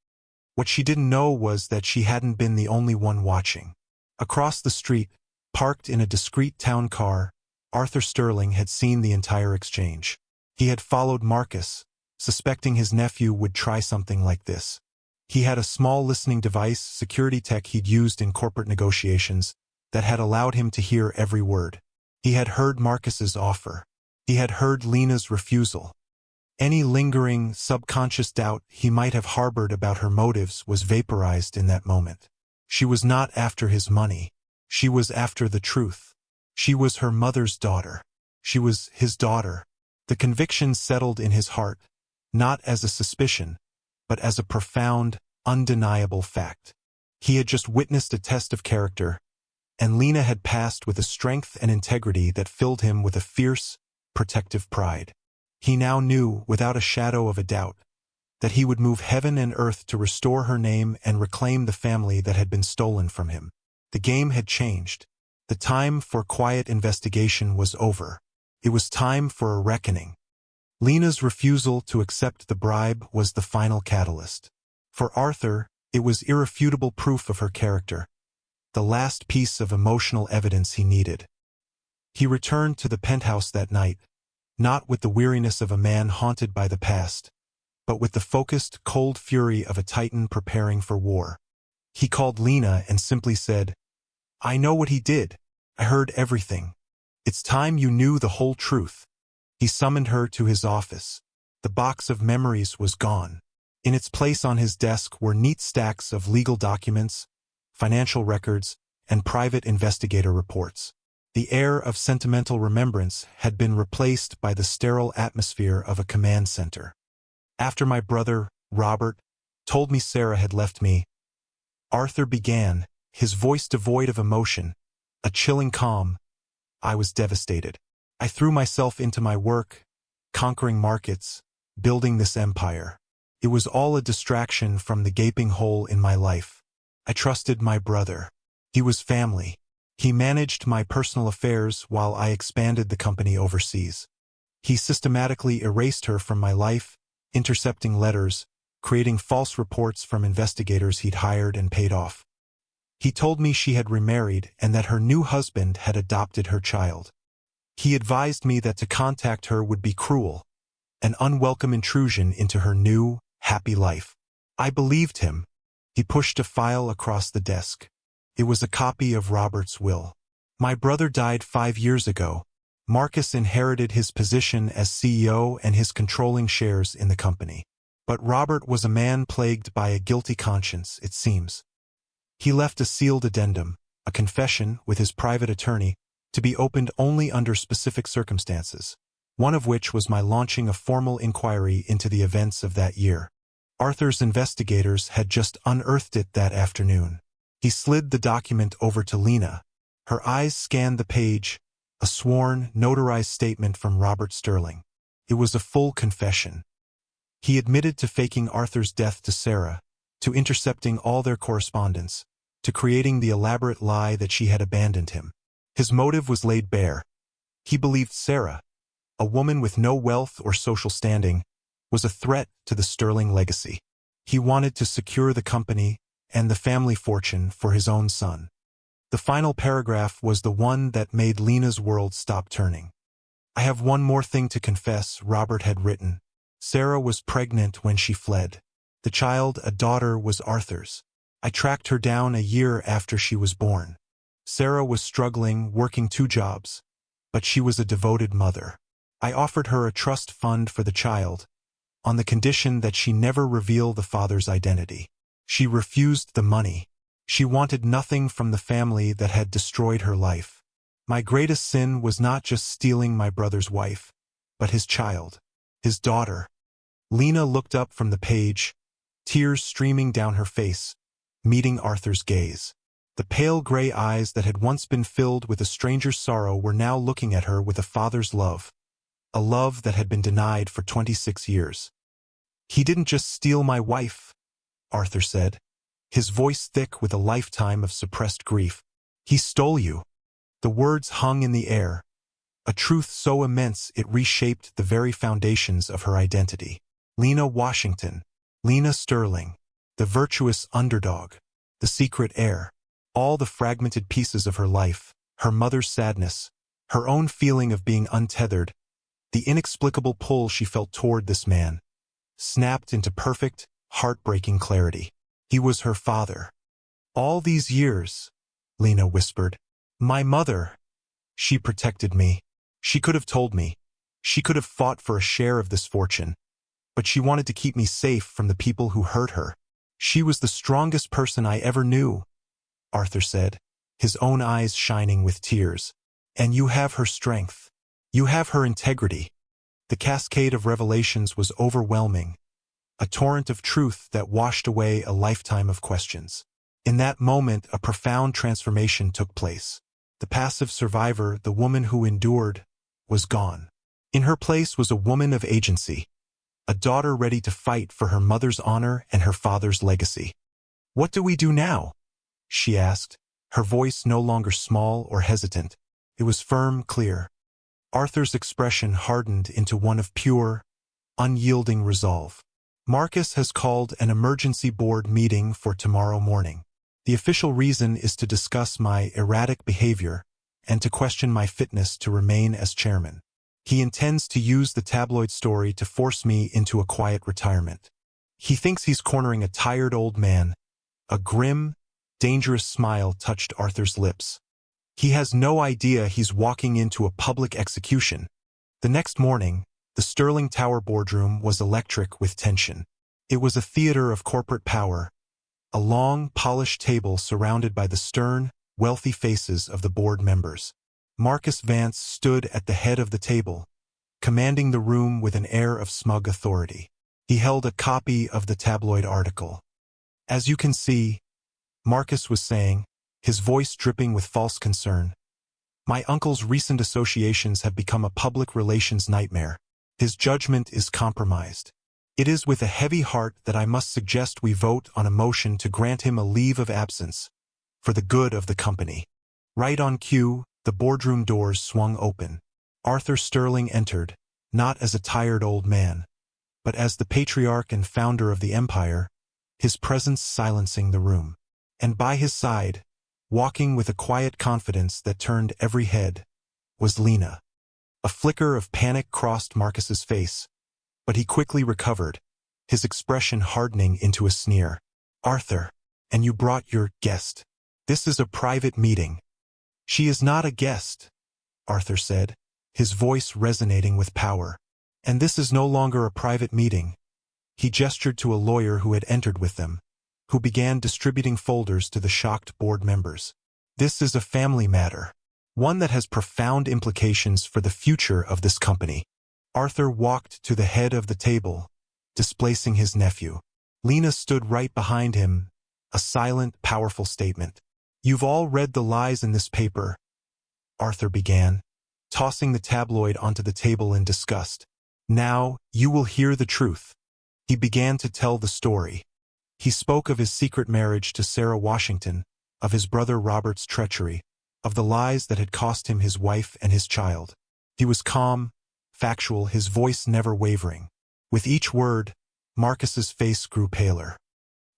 What she didn't know was that she hadn't been the only one watching. Across the street, parked in a discreet town car, Arthur Sterling had seen the entire exchange. He had followed Marcus, suspecting his nephew would try something like this. He had a small listening device, security tech he'd used in corporate negotiations, that had allowed him to hear every word. He had heard Marcus's offer. He had heard Lena's refusal. Any lingering, subconscious doubt he might have harbored about her motives was vaporized in that moment. She was not after his money. She was after the truth. She was her mother's daughter. She was his daughter. The conviction settled in his heart, not as a suspicion, but as a profound, undeniable fact. He had just witnessed a test of character, and Lena had passed with a strength and integrity that filled him with a fierce, protective pride. He now knew, without a shadow of a doubt, that he would move heaven and earth to restore her name and reclaim the family that had been stolen from him. The game had changed. The time for quiet investigation was over. It was time for a reckoning. Lena's refusal to accept the bribe was the final catalyst. For Arthur, it was irrefutable proof of her character, the last piece of emotional evidence he needed. He returned to the penthouse that night, not with the weariness of a man haunted by the past, but with the focused, cold fury of a titan preparing for war. He called Lena and simply said, "I know what he did. I heard everything. It's time you knew the whole truth." He summoned her to his office. The box of memories was gone. In its place on his desk were neat stacks of legal documents, financial records, and private investigator reports. The air of sentimental remembrance had been replaced by the sterile atmosphere of a command center. "After my brother, Robert, told me Sarah had left me," Arthur began, his voice devoid of emotion, a chilling calm, "I was devastated. I threw myself into my work, conquering markets, building this empire. It was all a distraction from the gaping hole in my life. I trusted my brother. He was family. He managed my personal affairs while I expanded the company overseas. He systematically erased her from my life, intercepting letters, creating false reports from investigators he'd hired and paid off. He told me she had remarried and that her new husband had adopted her child. He advised me that to contact her would be cruel, an unwelcome intrusion into her new, happy life. I believed him." He pushed a file across the desk. It was a copy of Robert's will. "My brother died 5 years ago. Marcus inherited his position as CEO and his controlling shares in the company. But Robert was a man plagued by a guilty conscience, it seems. He left a sealed addendum, a confession with his private attorney, to be opened only under specific circumstances, one of which was my launching a formal inquiry into the events of that year. Arthur's investigators had just unearthed it that afternoon." He slid the document over to Lena. Her eyes scanned the page, a sworn, notarized statement from Robert Sterling. It was a full confession. He admitted to faking Arthur's death to Sarah, to intercepting all their correspondence, to creating the elaborate lie that she had abandoned him. His motive was laid bare. He believed Sarah, a woman with no wealth or social standing, was a threat to the Sterling legacy. He wanted to secure the company and the family fortune for his own son. The final paragraph was the one that made Lena's world stop turning. "I have one more thing to confess," Robert had written. "Sarah was pregnant when she fled. The child, a daughter, was Arthur's. I tracked her down a year after she was born. Sarah was struggling, working 2 jobs, but she was a devoted mother. I offered her a trust fund for the child, on the condition that she never reveal the father's identity. She refused the money. She wanted nothing from the family that had destroyed her life. My greatest sin was not just stealing my brother's wife, but his child, his daughter." Lena looked up from the page, tears streaming down her face, meeting Arthur's gaze. The pale gray eyes that had once been filled with a stranger's sorrow were now looking at her with a father's love, a love that had been denied for 26 years. "He didn't just steal my wife," Arthur said, his voice thick with a lifetime of suppressed grief. "He stole you." The words hung in the air, a truth so immense it reshaped the very foundations of her identity. Lena Washington, Lena Sterling, the virtuous underdog, the secret heir, all the fragmented pieces of her life, her mother's sadness, her own feeling of being untethered, the inexplicable pull she felt toward this man, snapped into perfect, heartbreaking clarity. He was her father. "All these years," Lena whispered. "My mother. She protected me. She could have told me. She could have fought for a share of this fortune. But she wanted to keep me safe from the people who hurt her. She was the strongest person I ever knew," Arthur said, his own eyes shining with tears. "And you have her strength. You have her integrity. The cascade of revelations was overwhelming, a torrent of truth that washed away a lifetime of questions. In that moment, a profound transformation took place. The passive survivor, the woman who endured, was gone. In her place was a woman of agency, a daughter ready to fight for her mother's honor and her father's legacy. "What do we do now?" she asked, her voice no longer small or hesitant. It was firm, clear. Arthur's expression hardened into one of pure, unyielding resolve. "Marcus has called an emergency board meeting for tomorrow morning. The official reason is to discuss my erratic behavior and to question my fitness to remain as chairman. He intends to use the tabloid story to force me into a quiet retirement. He thinks he's cornering a tired old man." A grim, dangerous smile touched Arthur's lips. "He has no idea he's walking into a public execution." The next morning, the Sterling Tower boardroom was electric with tension. It was a theater of corporate power, a long, polished table surrounded by the stern, wealthy faces of the board members. Marcus Vance stood at the head of the table, commanding the room with an air of smug authority. He held a copy of the tabloid article. "As you can see," Marcus was saying, his voice dripping with false concern, "my uncle's recent associations have become a public relations nightmare. His judgment is compromised. It is with a heavy heart that I must suggest we vote on a motion to grant him a leave of absence for the good of the company." Right on cue, the boardroom doors swung open. Arthur Sterling entered, not as a tired old man, but as the patriarch and founder of the empire, his presence silencing the room. And by his side, walking with a quiet confidence that turned every head, was Lena. A flicker of panic crossed Marcus's face, but he quickly recovered, his expression hardening into a sneer. "Arthur, and you brought your guest. This is a private meeting." "She is not a guest," Arthur said, his voice resonating with power. "And this is no longer a private meeting." He gestured to a lawyer who had entered with them, who began distributing folders to the shocked board members. "This is a family matter, one that has profound implications for the future of this company." Arthur walked to the head of the table, displacing his nephew. Lena stood right behind him, a silent, powerful statement. "You've all read the lies in this paper," Arthur began, tossing the tabloid onto the table in disgust. "Now, you will hear the truth." He began to tell the story. He spoke of his secret marriage to Sarah Washington, of his brother Robert's treachery, of the lies that had cost him his wife and his child. He was calm, factual, his voice never wavering. With each word, Marcus's face grew paler.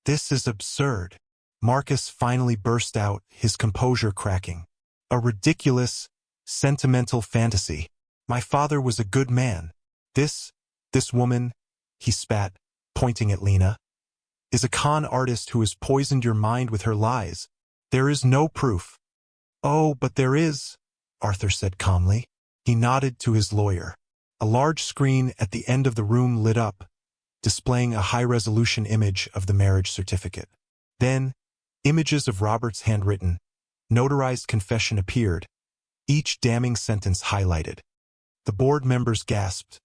"This is absurd," Marcus finally burst out, his composure cracking. "A ridiculous, sentimental fantasy. My father was a good man. This woman," he spat, pointing at Lena, "is a con artist who has poisoned your mind with her lies. There is no proof." "Oh, but there is," Arthur said calmly. He nodded to his lawyer. A large screen at the end of the room lit up, displaying a high-resolution image of the marriage certificate. Then, images of Robert's handwritten, notarized confession appeared, each damning sentence highlighted. The board members gasped,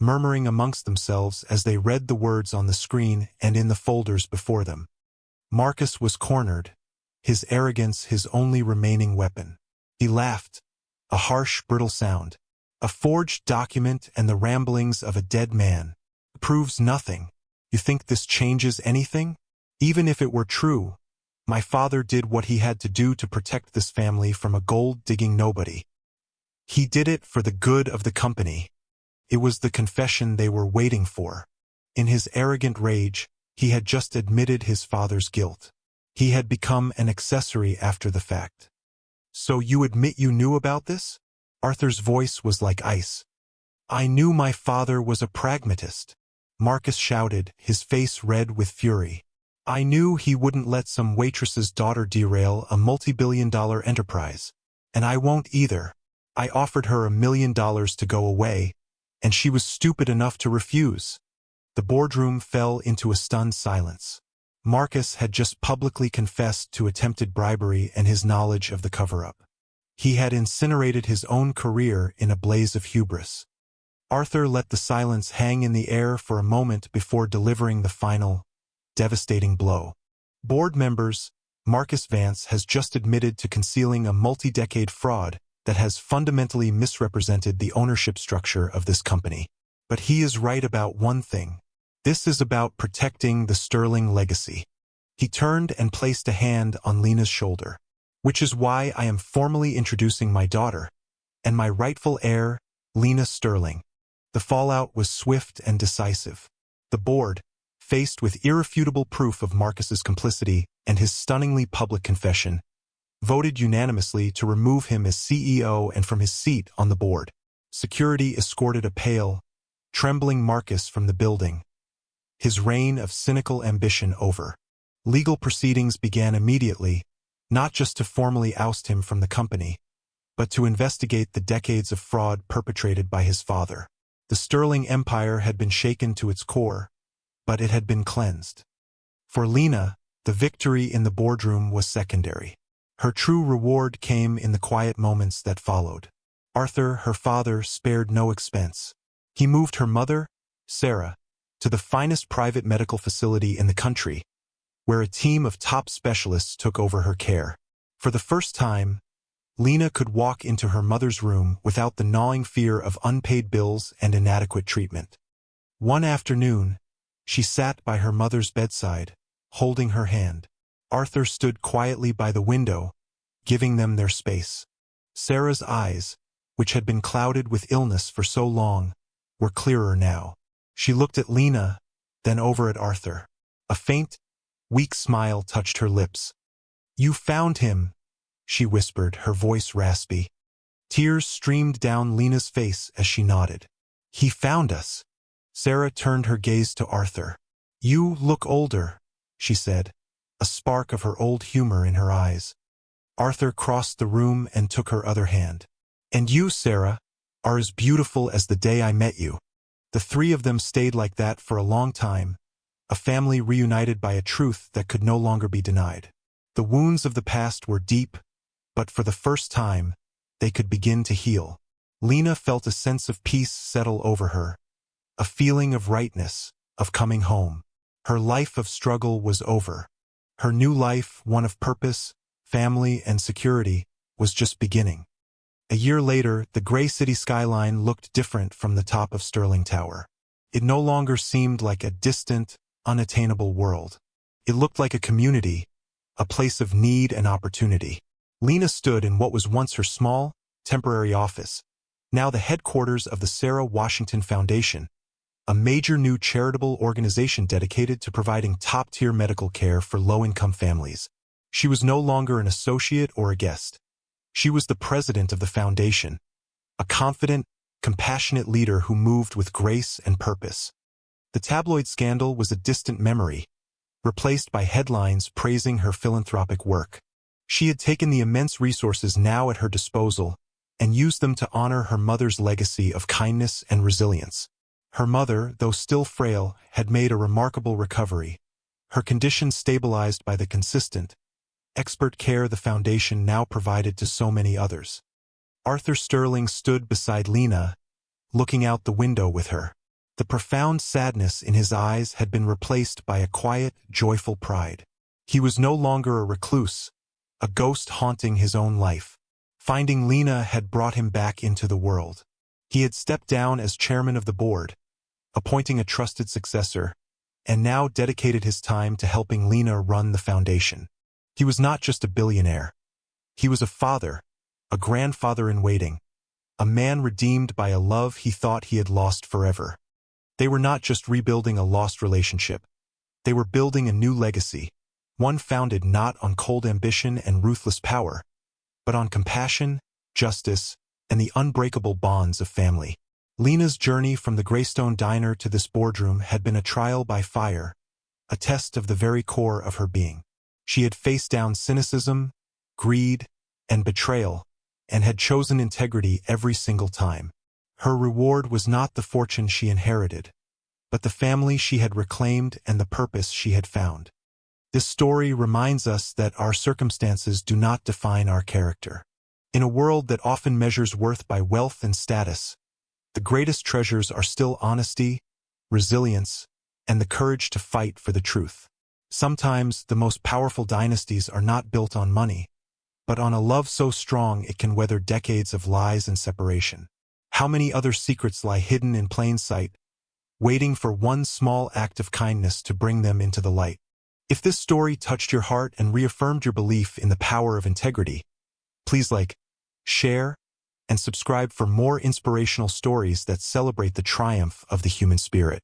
murmuring amongst themselves as they read the words on the screen and in the folders before them. Marcus was cornered, his arrogance his only remaining weapon. He laughed, a harsh, brittle sound. "A forged document and the ramblings of a dead man. Proves nothing. You think this changes anything? Even if it were true, my father did what he had to do to protect this family from a gold-digging nobody. He did it for the good of the company." It was the confession they were waiting for. In his arrogant rage, he had just admitted his father's guilt. He had become an accessory after the fact. "So you admit you knew about this?" Arthur's voice was like ice. "I knew my father was a pragmatist," Marcus shouted, his face red with fury. "I knew he wouldn't let some waitress's daughter derail a multi-billion-dollar enterprise. And I won't either. I offered her $1 million to go away, and she was stupid enough to refuse." The boardroom fell into a stunned silence. Marcus had just publicly confessed to attempted bribery and his knowledge of the cover-up. He had incinerated his own career in a blaze of hubris. Arthur let the silence hang in the air for a moment before delivering the final, devastating blow. Board members, Marcus Vance has just admitted to concealing a multi-decade fraud that has fundamentally misrepresented the ownership structure of this company. But he is right about one thing. This is about protecting the Sterling legacy. He turned and placed a hand on Lena's shoulder. Which is why I am formally introducing my daughter, and my rightful heir, Lena Sterling. The fallout was swift and decisive. The board, faced with irrefutable proof of Marcus's complicity and his stunningly public confession, voted unanimously to remove him as CEO and from his seat on the board. Security escorted a pale, trembling Marcus from the building, his reign of cynical ambition over. Legal proceedings began immediately, not just to formally oust him from the company, but to investigate the decades of fraud perpetrated by his father. The Sterling Empire had been shaken to its core, but it had been cleansed. For Lena, the victory in the boardroom was secondary. Her true reward came in the quiet moments that followed. Arthur, her father, spared no expense. He moved her mother, Sarah, to the finest private medical facility in the country, where a team of top specialists took over her care. For the first time, Lena could walk into her mother's room without the gnawing fear of unpaid bills and inadequate treatment. One afternoon, she sat by her mother's bedside, holding her hand. Arthur stood quietly by the window, giving them their space. Sarah's eyes, which had been clouded with illness for so long, were clearer now. She looked at Lena, then over at Arthur. A faint, weak smile touched her lips. "You found him," she whispered, her voice raspy. Tears streamed down Lena's face as she nodded. "He found us." Sarah turned her gaze to Arthur. "You look older," she said, a spark of her old humor in her eyes. Arthur crossed the room and took her other hand. "And you, Sarah, are as beautiful as the day I met you." The three of them stayed like that for a long time, a family reunited by a truth that could no longer be denied. The wounds of the past were deep, but for the first time, they could begin to heal. Lena felt a sense of peace settle over her, a feeling of rightness, of coming home. Her life of struggle was over. Her new life, one of purpose, family, and security, was just beginning. A year later, the gray city skyline looked different from the top of Sterling Tower. It no longer seemed like a distant, unattainable world. It looked like a community, a place of need and opportunity. Lena stood in what was once her small, temporary office, now the headquarters of the Sarah Washington Foundation, a major new charitable organization dedicated to providing top-tier medical care for low-income families. She was no longer an associate or a guest. She was the president of the foundation, a confident, compassionate leader who moved with grace and purpose. The tabloid scandal was a distant memory, replaced by headlines praising her philanthropic work. She had taken the immense resources now at her disposal and used them to honor her mother's legacy of kindness and resilience. Her mother, though still frail, had made a remarkable recovery, her condition stabilized by the consistent, expert care the foundation now provided to so many others. Arthur Sterling stood beside Lena, looking out the window with her. The profound sadness in his eyes had been replaced by a quiet, joyful pride. He was no longer a recluse, a ghost haunting his own life. Finding Lena had brought him back into the world. He had stepped down as chairman of the board, appointing a trusted successor, and now dedicated his time to helping Lena run the foundation. He was not just a billionaire. He was a father, a grandfather-in-waiting, a man redeemed by a love he thought he had lost forever. They were not just rebuilding a lost relationship. They were building a new legacy, one founded not on cold ambition and ruthless power, but on compassion, justice, and the unbreakable bonds of family. Lena's journey from the Greystone Diner to this boardroom had been a trial by fire, a test of the very core of her being. She had faced down cynicism, greed, and betrayal, and had chosen integrity every single time. Her reward was not the fortune she inherited, but the family she had reclaimed and the purpose she had found. This story reminds us that our circumstances do not define our character. In a world that often measures worth by wealth and status, the greatest treasures are still honesty, resilience, and the courage to fight for the truth. Sometimes the most powerful dynasties are not built on money, but on a love so strong it can weather decades of lies and separation. How many other secrets lie hidden in plain sight, waiting for one small act of kindness to bring them into the light? If this story touched your heart and reaffirmed your belief in the power of integrity, please like, share, and subscribe for more inspirational stories that celebrate the triumph of the human spirit.